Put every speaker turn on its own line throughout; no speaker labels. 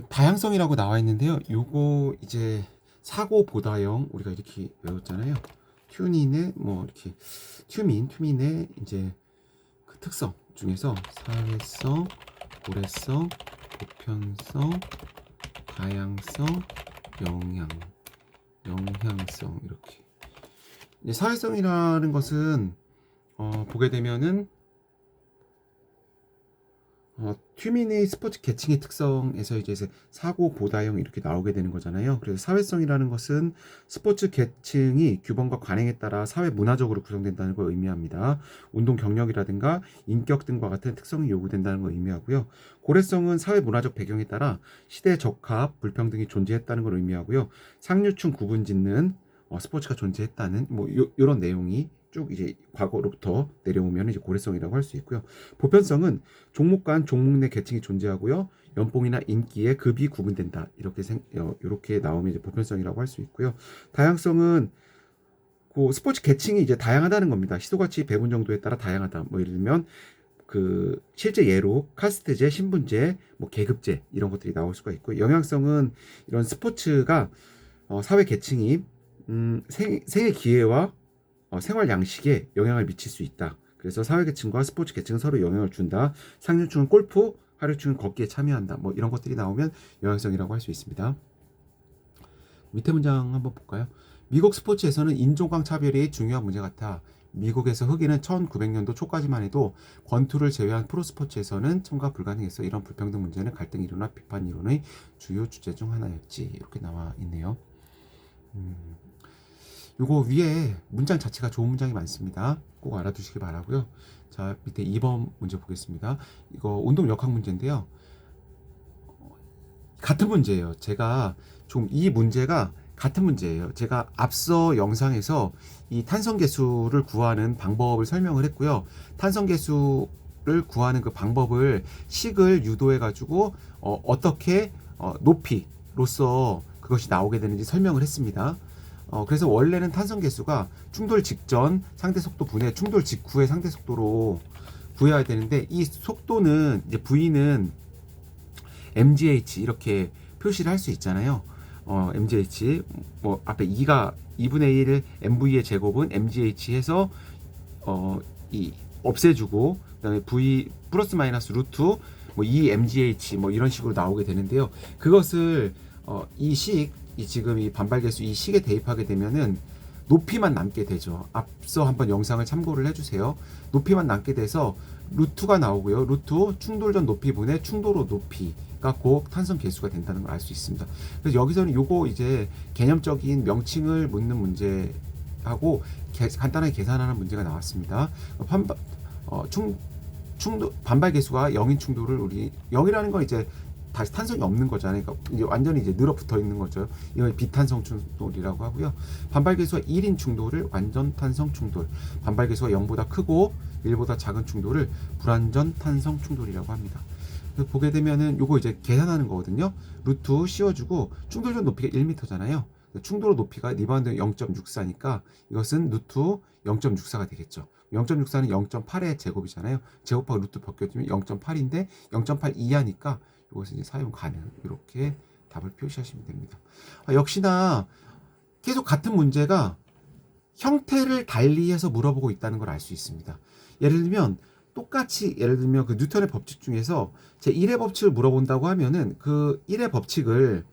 다양성이라고 나와 있는데요. 요거 이제 사고 보다형 우리가 이렇게 외웠잖아요. 튜닌의 뭐 이렇게 튜민의 이제 그 특성 중에서 사회성, 고래성, 보편성, 다양성, 영향성 이렇게. 이제 사회성이라는 것은 보게 되면은 튜민의 스포츠 계층의 특성에서 이제 사고 보다형 이렇게 나오게 되는 거잖아요. 그래서 사회성이라는 것은 스포츠 계층이 규범과 관행에 따라 사회 문화적으로 구성된다는 걸 의미합니다. 운동 경력이라든가 인격 등과 같은 특성이 요구된다는 걸 의미하고요. 고래성은 사회 문화적 배경에 따라 시대 적합, 불평등이 존재했다는 걸 의미하고요. 상류층 구분 짓는 스포츠가 존재했다는 뭐 요런 내용이 쭉 이제 과거로부터 내려오면 이제 고래성이라고 할 수 있고요. 보편성은 종목 간 종목 내 계층이 존재하고요. 연봉이나 인기에 급이 구분된다. 이렇게 나오면 이제 보편성이라고 할 수 있고요. 다양성은 그 스포츠 계층이 이제 다양하다는 겁니다. 시도가치 배분 정도에 따라 다양하다. 뭐 예를 들면 그 실제 예로 카스트제, 신분제, 뭐 계급제 이런 것들이 나올 수가 있고요. 영향성은 이런 스포츠가 사회 계층이 생애 기회와 생활 양식에 영향을 미칠 수 있다. 그래서 사회계층과 스포츠 계층은 서로 영향을 준다. 상류층은 골프, 하류층은 걷기에 참여한다. 뭐 이런 것들이 나오면 영향성이라고 할 수 있습니다. 밑에 문장 한번 볼까요? 미국 스포츠에서는 인종간 차별이 중요한 문제 같아. 미국에서 흑인은 1900년도 초까지만 해도 권투를 제외한 프로스포츠에서는 참가 불가능했어. 이런 불평등 문제는 갈등 이론과 비판 이론의 주요 주제 중 하나였지. 이렇게 나와 있네요. 요거 위에 문장 자체가 좋은 문장이 많습니다. 꼭 알아두시기 바라고요. 자, 밑에 2번 문제 보겠습니다. 이거 운동 역학 문제인데요. 같은 문제예요. 제가 좀 이 문제가 같은 문제예요. 제가 앞서 영상에서 이 탄성계수를 구하는 방법을 설명을 했고요. 탄성계수를 구하는 그 방법을 식을 유도해 가지고 어떻게 높이로서 그것이 나오게 되는지 설명을 했습니다. 그래서 원래는 탄성 계수가 충돌 직전 상대 속도 분의 충돌 직후의 상대 속도로 구해야 되는데 이 속도는 이제 V는 mgh 이렇게 표시를 할 수 있잖아요. mgh 뭐 앞에 2가 2분의 1 mv의 제곱은 mgh 해서 이 없애주고 그다음에 v 플러스 마이너스 루트 뭐 2 mgh 뭐 이런 식으로 나오게 되는데요. 그것을 이 지금 이 반발계수 이 식에 대입하게 되면은 높이만 남게 되죠. 앞서 한번 영상을 참고를 해주세요. 높이만 남게 돼서 루트가 나오고요. 루트 충돌 전 높이 분의 충돌 후 높이가 곧 탄성 계수가 된다는 걸 알 수 있습니다. 그래서 여기서는 요거 이제 개념적인 명칭을 묻는 문제하고 간단하게 계산하는 문제가 나왔습니다. 반발 계수가 0인 충돌을 0이라는 건 이제 다시 탄성이 없는 거잖아요. 그러니까 이제 완전히 이제 늘어붙어 있는 거죠. 이걸 비탄성 충돌이라고 하고요. 반발 계수가 1인 충돌을 완전 탄성 충돌, 반발 계수가 0보다 크고 1보다 작은 충돌을 불완전 탄성 충돌이라고 합니다. 보게 되면은 요거 이제 계산하는 거거든요. 루트 씌워주고 충돌전 높이가 1m잖아요. 충돌 높이가 리바운드 0.64니까 이것은 루트 0.64가 되겠죠. 0.64는 0.8의 제곱이잖아요. 제곱하고 루트 벗겨주면 0.8인데 0.8 이하니까 이것을 이제 사용 가능. 이렇게 답을 표시하시면 됩니다. 역시나 계속 같은 문제가 형태를 달리해서 물어보고 있다는 걸 알 수 있습니다. 예를 들면 똑같이 예를 들면 그 뉴턴의 법칙 중에서 제 1의 법칙을 물어본다고 하면은 그 1의 법칙을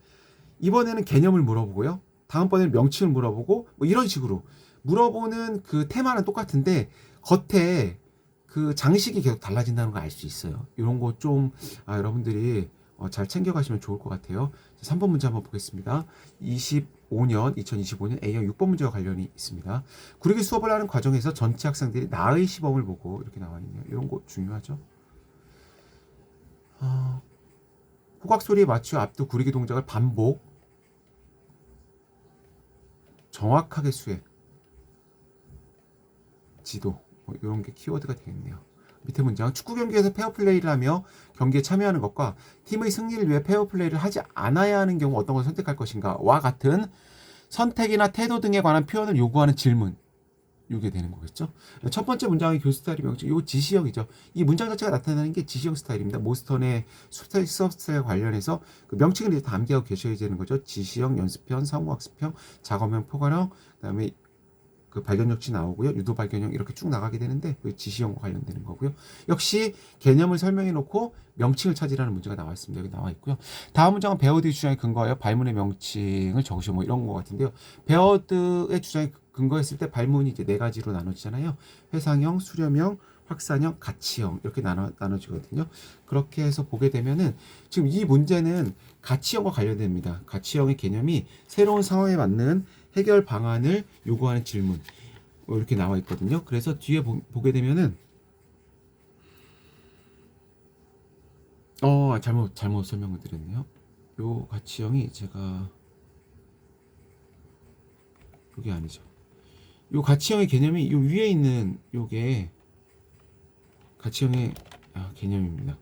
이번에는 개념을 물어보고요. 다음번에는 명칭을 물어보고 뭐 이런 식으로 물어보는 그 테마는 똑같은데 겉에 그 장식이 계속 달라진다는 걸 알 수 있어요. 이런 거 좀 여러분들이 잘 챙겨가시면 좋을 것 같아요. 3번 문제 한번 보겠습니다. 2025년 A형 6번 문제와 관련이 있습니다. 구리기 수업을 하는 과정에서 전체 학생들이 나의 시범을 보고 이렇게 나와 있네요. 이런 거 중요하죠. 호각 소리에 맞추어 앞뒤 구리기 동작을 반복 정확하게 수행 지도 뭐 이런 게 키워드가 되겠네요. 밑에 문장 축구 경기에서 페어플레이를 하며 경기에 참여하는 것과 팀의 승리를 위해 페어플레이를 하지 않아야 하는 경우 어떤 것을 선택할 것인가 와 같은 선택이나 태도 등에 관한 표현을 요구하는 질문 이게 되는 거겠죠. 첫 번째 문장의 교수 스타일이 명칭, 이거 지시형이죠. 이 문장 자체가 나타나는 게 지시형 스타일입니다. 모스턴의 수업 스타일 관련해서 그 명칭을 이제 다 암기하고 계셔야 되는 거죠. 지시형, 연습형, 상호학습형, 작업형, 포괄형, 그다음에 그 발견역치 나오고요. 유도 발견형 이렇게 쭉 나가게 되는데 그 지시형과 관련되는 거고요. 역시 개념을 설명해 놓고 명칭을 찾으라는 문제가 나와 있습니다. 여기 나와 있고요. 다음 문장은 베어드의 주장에 근거하여 발문의 명칭을 적으시오 뭐 이런 거 같은데요. 베어드의 주장에 근거했을 때 발문이 이제 네 가지로 나눠지잖아요. 회상형, 수렴형, 확산형, 가치형 이렇게 나눠지거든요. 그렇게 해서 보게 되면은 지금 이 문제는 가치형과 관련됩니다. 가치형의 개념이 새로운 상황에 맞는 해결 방안을 요구하는 질문 이렇게 나와 있거든요. 그래서 뒤에 보게 되면은 잘못 설명을 드렸네요. 요 가치형이 제가 요게 아니죠. 요 가치형의 개념이 요 위에 있는 요게 가치형의 개념입니다.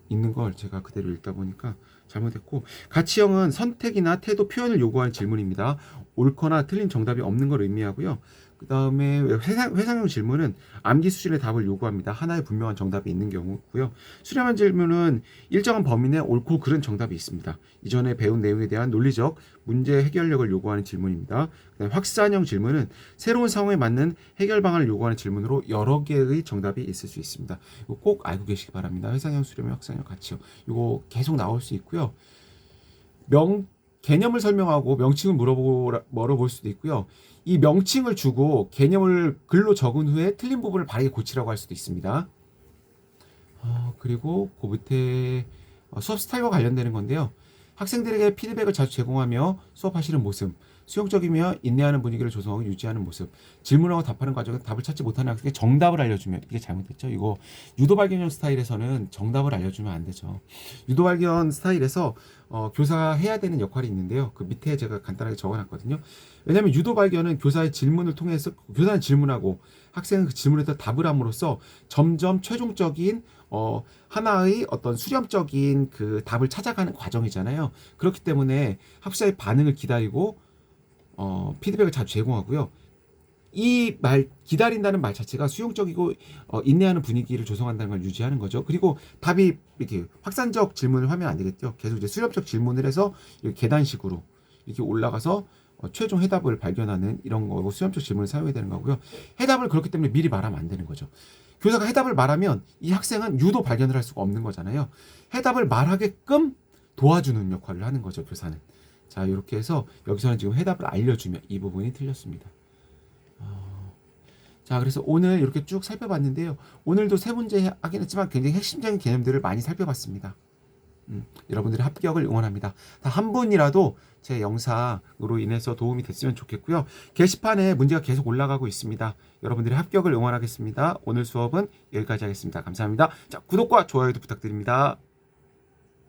있는 걸 제가 그대로 읽다 보니까 잘못했고, 가치형은 선택이나 태도 표현을 요구하는 질문입니다. 옳거나 틀린 정답이 없는 걸 의미하고요. 그 다음에 회상형 질문은 암기 수준의 답을 요구합니다. 하나의 분명한 정답이 있는 경우고요. 수렴한 질문은 일정한 범위 내 옳고 그른 정답이 있습니다. 이전에 배운 내용에 대한 논리적 문제 해결력을 요구하는 질문입니다. 그다음에 확산형 질문은 새로운 상황에 맞는 해결 방안을 요구하는 질문으로 여러 개의 정답이 있을 수 있습니다. 이거 꼭 알고 계시기 바랍니다. 회상형, 수렴형, 확산형, 가치형 이거 계속 나올 수 있고요. 개념을 설명하고 명칭을 물어볼 수도 있고요. 이 명칭을 주고 개념을 글로 적은 후에 틀린 부분을 바르게 고치라고 할 수도 있습니다. 그리고 그 밑에 수업 스타일과 관련되는 건데요. 학생들에게 피드백을 자주 제공하며 수업하시는 모습, 수용적이며 인내하는 분위기를 조성하고 유지하는 모습, 질문하고 답하는 과정에서 답을 찾지 못하는 학생에게 정답을 알려주면, 이게 잘못됐죠. 이거 유도발견형 스타일에서는 정답을 알려주면 안 되죠. 유도발견 스타일에서 교사가 해야 되는 역할이 있는데요. 그 밑에 제가 간단하게 적어놨거든요. 왜냐하면 유도발견은 교사의 질문을 통해서, 교사는 질문하고 학생은 그 질문에 대해 답을 함으로써 점점 최종적인 하나의 어떤 수렴적인 그 답을 찾아가는 과정이잖아요. 그렇기 때문에 학생의 반응을 기다리고 피드백을 자주 제공하고요. 이 기다린다는 말 자체가 수용적이고 인내하는 분위기를 조성한다는 걸 유지하는 거죠. 그리고 답이 이렇게 확산적 질문을 하면 안 되겠죠. 계속 이제 수렴적 질문을 해서 이렇게 계단식으로 이렇게 올라가서 최종 해답을 발견하는 이런 거고, 수렴적 질문을 사용해야 되는 거고요. 해답을 그렇기 때문에 미리 말하면 안 되는 거죠. 교사가 해답을 말하면 이 학생은 유도 발견을 할 수가 없는 거잖아요. 해답을 말하게끔 도와주는 역할을 하는 거죠, 교사는. 자, 이렇게 해서 여기서는 지금 해답을 알려주면 이 부분이 틀렸습니다. 자, 그래서 오늘 이렇게 쭉 살펴봤는데요. 오늘도 세 문제 하긴 했지만 굉장히 핵심적인 개념들을 많이 살펴봤습니다. 여러분들의 합격을 응원합니다. 단 한 분이라도 제 영상으로 인해서 도움이 됐으면 좋겠고요. 게시판에 문제가 계속 올라가고 있습니다. 여러분들의 합격을 응원하겠습니다. 오늘 수업은 여기까지 하겠습니다. 감사합니다. 자, 구독과 좋아요도 부탁드립니다.